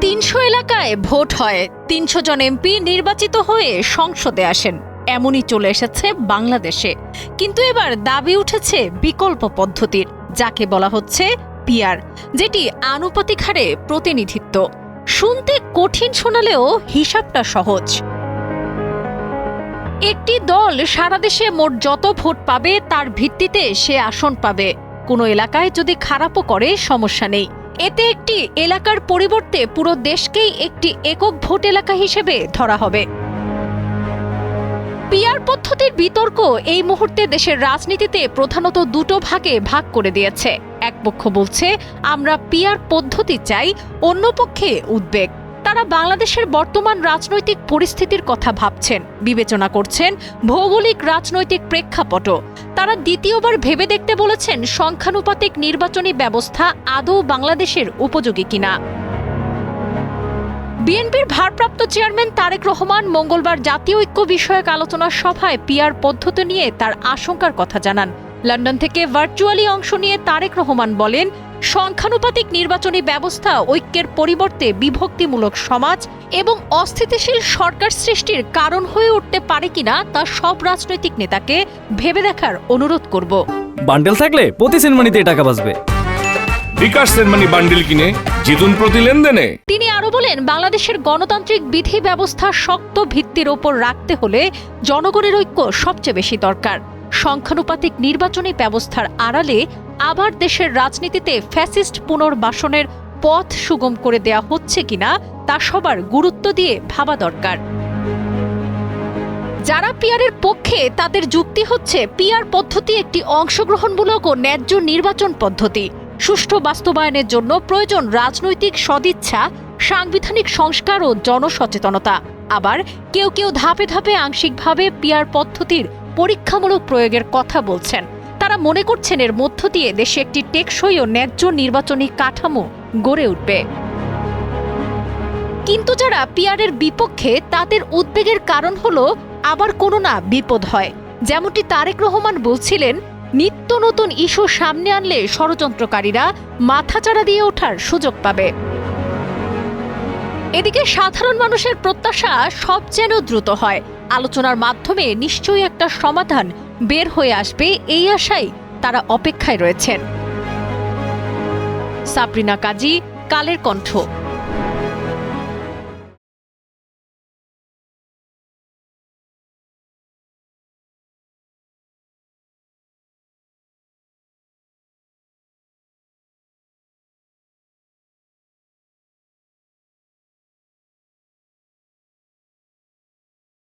৩০০ এলাকায় ভোট হয়, ৩০০ জন এমপি নির্বাচিত হয়ে সংসদে আসেন। এমনই চলে এসেছে বাংলাদেশে। কিন্তু এবার দাবি উঠেছে বিকল্প পদ্ধতির, যাকে বলা হচ্ছে পিআর, যেটি আনুপাতিক হারে প্রতিনিধিত্ব। শুনতে কঠিন শোনালেও হিসাবটা সহজ। একটি দল সারা দেশে মোট যত ভোট পাবে তার ভিত্তিতে সে আসন পাবে। কোনো এলাকায় যদি খারাপও করে সমস্যা নেই, এতে একটি এলাকার পরিবর্তে পুরো দেশকেই একটি একক ভোট এলাকা হিসেবে ধরা হবে। পিআর পদ্ধতির বিতর্ক এই মুহূর্তে দেশের রাজনীতিতে প্রধানত দুটো ভাগে ভাগ করে দিয়েছে। এক পক্ষ বলছে আমরা পিআর পদ্ধতি চাই, অন্য পক্ষে উদ্বেগ। তারা বাংলাদেশের বর্তমান রাজনৈতিক পরিস্থিতির কথা ভাবছেন, বিবেচনা করছেন ভৌগোলিক রাজনৈতিক প্রেক্ষাপটও। তারা দ্বিতীয়বার ভেবে দেখতে বলেছেন সংখ্যানুপাতিক নির্বাচনী ব্যবস্থা আদৌ বাংলাদেশের উপযোগী কিনা। বিএনপির ভারপ্রাপ্ত চেয়ারম্যান তারেক রহমান মঙ্গলবার জাতীয় ঐক্য বিষয়ক আলোচনা সভায় পিআর পদ্ধতি নিয়ে তার আশঙ্কার কথা জানান। লন্ডন থেকে ভার্চুয়ালি অংশ নিয়ে তারেক রহমান বলেন, সংখ্যানুপাতিক নির্বাচনী ব্যবস্থা ঐক্যের পরিবর্তে বিভক্তিমূলক সমাজ এবং অস্থিতিশীল সরকার সৃষ্টির কারণ হয়ে উঠতে পারে কিনা তা সব রাজনৈতিক নেতাকে ভেবে দেখার অনুরোধ করব। বান্ডেল থাকলে প্রতি সেনমানিতে টাকা বাঁচবে। বিকাশ সেনমানি বান্ডেল কিনে জিতুন প্রতি লেনদেনে। তিনি আরো বলেন, বাংলাদেশের গণতান্ত্রিক বিধি ব্যবস্থা শক্ত ভিত্তির ওপর রাখতে হলে জনগণের ঐক্য সবচেয়ে বেশি দরকার। সংখ্যানুপাতিক নির্বাচনী ব্যবস্থার আড়ালে আবার দেশের রাজনীতিতে ফ্যাসিস্ট পুনর্বাসনের পথ সুগম করে দেয়া হচ্ছে কিনা তা সবার গুরুত্ব দিয়ে ভাবা দরকার। যারা পিআরের পক্ষে তাদের যুক্তি হচ্ছে, পিআর পদ্ধতি একটি অংশগ্রহণমূলক ও ন্যায্য নির্বাচন পদ্ধতি। সুষ্ঠু বাস্তবায়নের জন্য প্রয়োজন রাজনৈতিক সদিচ্ছা, সাংবিধানিক সংস্কার ও জনসচেতনতা। আবার কেউ কেউ ধাপে ধাপে আংশিকভাবে পিআর পদ্ধতির পরীক্ষামূলক প্রয়োগের কথা বলছেন। তারা মনে করছেন এর মধ্য দিয়ে দেশে একটি টেকসই ও ন্যায্য নির্বাচনী কাঠামো গড়ে উঠবে। কিন্তু যারা পিআরের বিপক্ষে তাদের উদ্বেগের কারণ হলো আবার কোনো না বিপদ হয়। যেমনটি তারেক রহমান বলছিলেন, নিত্য নতুন ইস্যু সামনে আনলে ষড়যন্ত্রকারীরা মাথাচাড়া দিয়ে ওঠার সুযোগ পাবে। এদিকে সাধারণ মানুষের প্রত্যাশা সব যেন দ্রুত হয়, আলোচনার মাধ্যমে নিশ্চয়ই একটা সমাধান বের হয়ে আসবে, এই আশায় তারা অপেক্ষায় রয়েছেন। সাবরিনা কাজী, কালের কণ্ঠ।